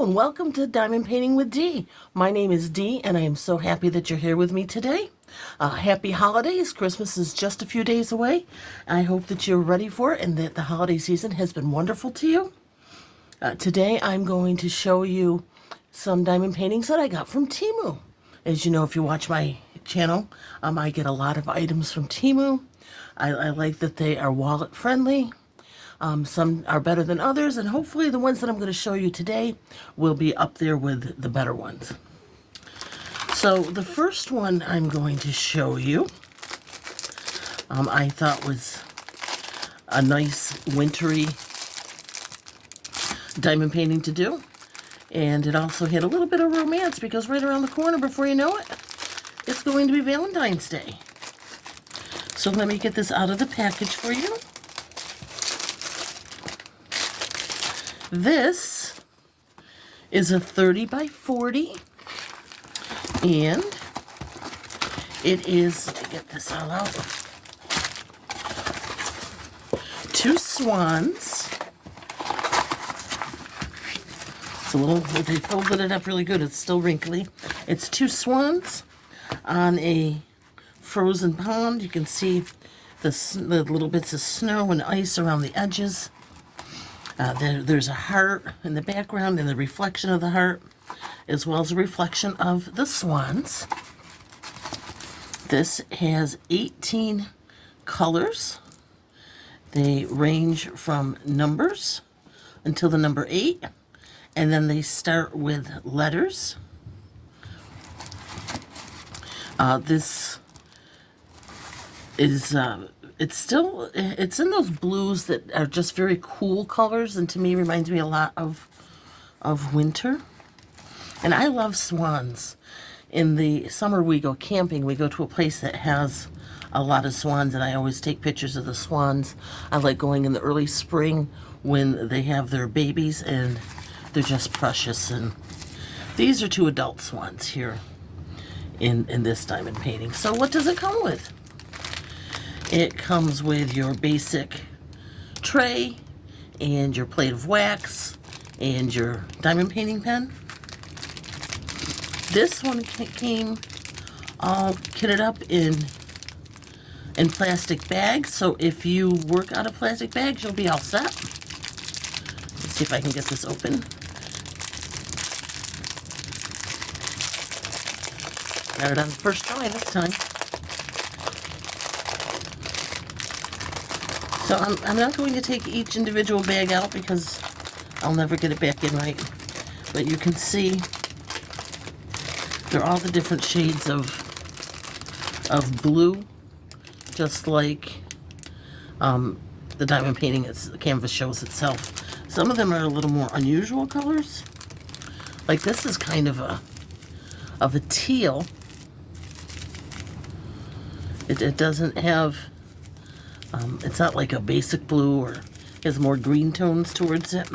Hello and welcome to Diamond Painting with Dee. My name is Dee and I am so happy that you're here with me today. Happy holidays. Christmas is just a few days away. I hope that you're ready for it and that the holiday season has been wonderful to you. Today I'm going to show you some diamond paintings that I got from Temu. As you know, if you watch my channel, I get a lot of items from Temu. I like that they are wallet friendly. Some are better than others, and hopefully the ones that I'm going to show you today will be up there with the better ones. So the first one I'm going to show you, I thought was a nice wintry diamond painting to do. And it also had a little bit of romance because right around the corner, before you know it, it's going to be Valentine's Day. So let me get this out of the package for you. This is a 30 by 40, and it is, let me get this all out, 2 swans. It's a little, they folded it up really good, it's still wrinkly. It's 2 swans on a frozen pond. You can see the little bits of snow and ice around the edges. There's a heart in the background and the reflection of the heart, as well as a reflection of the swans. This has 18 colors. They range from numbers until the number 8, and then they start with letters. This is it's in those blues that are just very cool colors, and to me reminds me a lot of winter. And I love swans. In the summer we go camping, we go to a place that has a lot of swans, and I always take pictures of the swans. I like going in the early spring when they have their babies, and they're just precious. And these are 2 adult swans here in this diamond painting. So what does it come with? It comes with your basic tray and your plate of wax and your diamond painting pen. This one came all kitted up in plastic bags, so if you work out of plastic bags, you'll be all set. Let's see if I can get this open. Got it on the first try this time. So I'm not going to take each individual bag out because I'll never get it back in right. But you can see they're all the different shades of blue, just like the diamond painting, the canvas shows itself. Some of them are a little more unusual colors. Like this is kind of a teal. It doesn't have, it's not like a basic blue, or has more green tones towards it.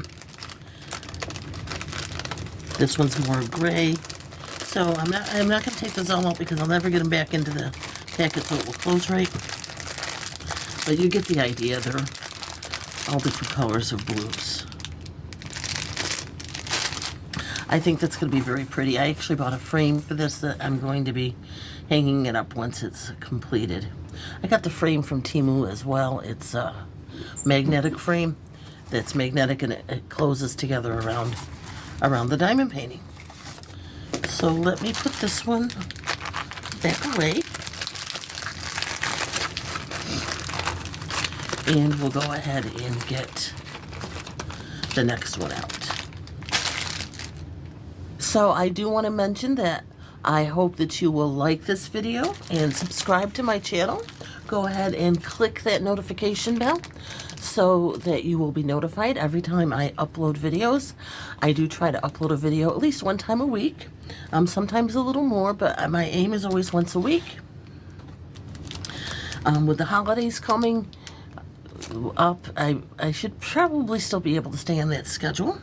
This one's more gray. So I'm not going to take those all out because I'll never get them back into the packet, so it will close right. But you get the idea. They're all different colors of blues. I think that's going to be very pretty. I actually bought a frame for this that I'm going to be hanging it up once it's completed. I got the frame from Temu as well. It's a magnetic frame that's magnetic, and it closes together around the diamond painting. So let me put this one back away, and we'll go ahead and get the next one out. So I do want to mention that I hope that you will like this video and subscribe to my channel. Go ahead and click that notification bell so that you will be notified every time I upload videos. I do try to upload a video at least 1 time a week, sometimes a little more, but my aim is always once a week. With the holidays coming up, I should probably still be able to stay on that schedule.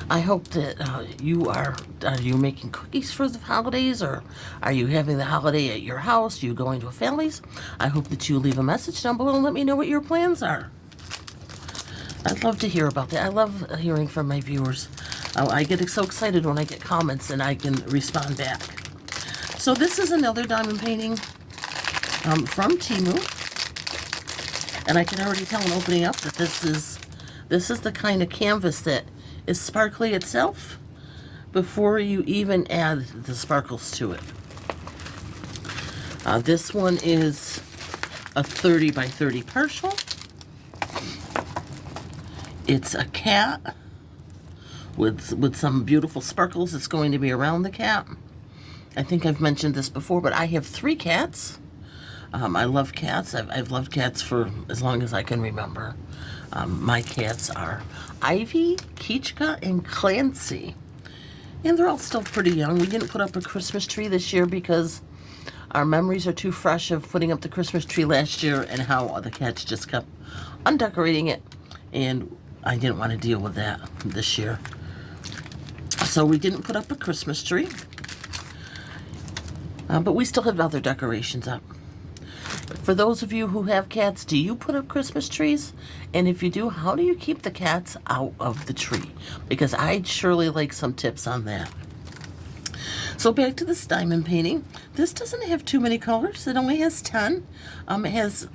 I hope that are you making cookies for the holidays, or are you having the holiday at your house? Are you going to a family's? I hope that you leave a message down below and let me know what your plans are. I'd love to hear about that. I love hearing from my viewers. I get so excited when I get comments and I can respond back. So this is another diamond painting from Temu. And I can already tell in opening up that this is the kind of canvas that is sparkly itself before you even add the sparkles to it. This one is a 30 by 30 partial. It's a cat with some beautiful sparkles that's going to be around the cat. I think I've mentioned this before, but I have 3 cats. I love cats. I've loved cats for as long as I can remember. My cats are Ivy, Kichka, and Clancy. And they're all still pretty young. We didn't put up a Christmas tree this year because our memories are too fresh of putting up the Christmas tree last year and how the cats just kept undecorating it. And I didn't want to deal with that this year. So we didn't put up a Christmas tree. But we still have other decorations up. For those of you who have cats, do you put up Christmas trees? And if you do, how do you keep the cats out of the tree? Because I'd surely like some tips on that. So back to this diamond painting. This doesn't have too many colors. It only has 10. It has,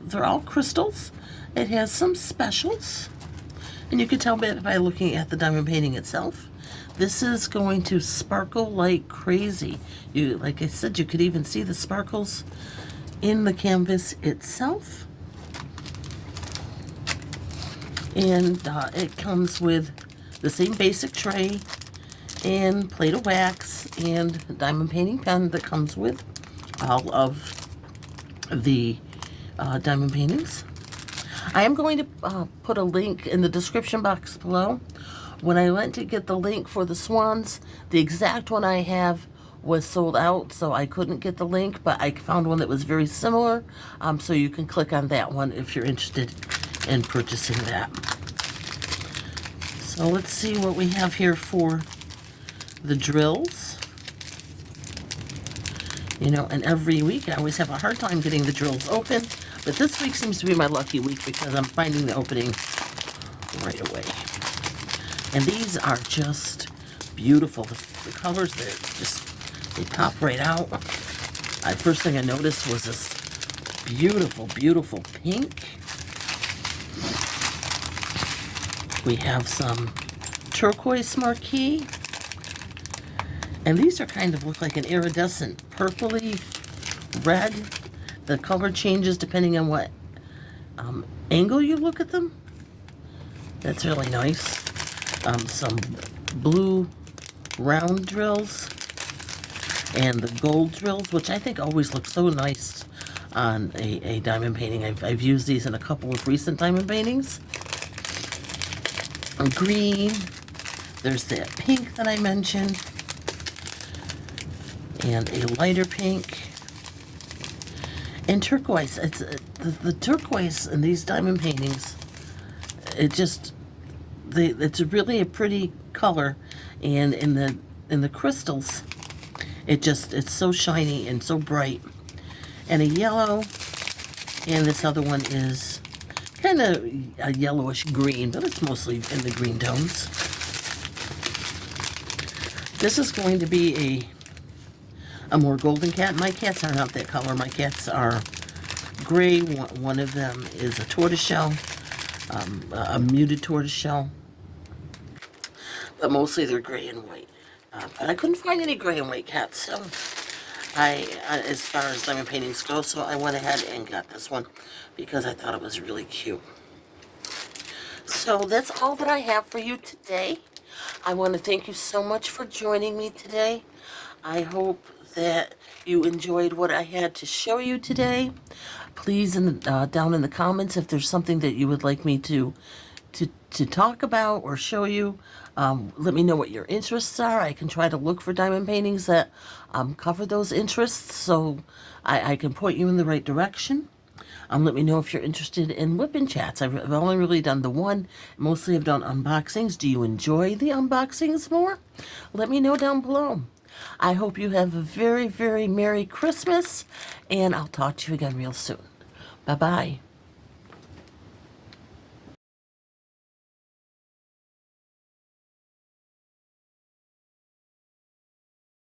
they're all crystals. It has some specials. And you can tell by looking at the diamond painting itself. This is going to sparkle like crazy. Like I said, you could even see the sparkles in the canvas itself. And it comes with the same basic tray and plate of wax and diamond painting pen that comes with all of the diamond paintings. I am going to put a link in the description box below. When I went to get the link for the Swans, the exact one I have was sold out, so I couldn't get the link, but I found one that was very similar, so you can click on that one if you're interested in purchasing that. So let's see what we have here for the drills. You know, and every week I always have a hard time getting the drills open, but this week seems to be my lucky week because I'm finding the opening right away. And these are just beautiful. The colors, they pop right out. First thing I noticed was this beautiful, beautiful pink. We have some turquoise marquee. And these are kind of look like an iridescent purpley red. The color changes depending on what angle you look at them. That's really nice. Some blue round drills and the gold drills, which I think always look so nice on a diamond painting. I've used these in a couple of recent diamond paintings. Green, there's that pink that I mentioned, and a lighter pink, and turquoise. It's the turquoise in these diamond paintings. It's really a pretty color, and in the crystals, it's so shiny and so bright. And a yellow, and this other one is kind of a yellowish green, but it's mostly in the green tones. This is going to be a more golden cat. My cats are not that color. My cats are gray. One of them is a tortoiseshell, a muted tortoiseshell. But mostly they're gray and white. But I couldn't find any gray and white cats, so as far as diamond paintings go, so I went ahead and got this one because I thought it was really cute. So that's all that I have for you today. I want to thank you so much for joining me today. I hope that you enjoyed what I had to show you today. Please, down in the comments, if there's something that you would like me to talk about or show you, let me know what your interests are. I can try to look for diamond paintings that cover those interests, so I can point you in the right direction. Let me know if you're interested in whipping chats. I've only really done the one. Mostly I've done unboxings. Do you enjoy the unboxings more? Let me know down below. I hope you have a very, very Merry Christmas, and I'll talk to you again real soon. Bye-bye.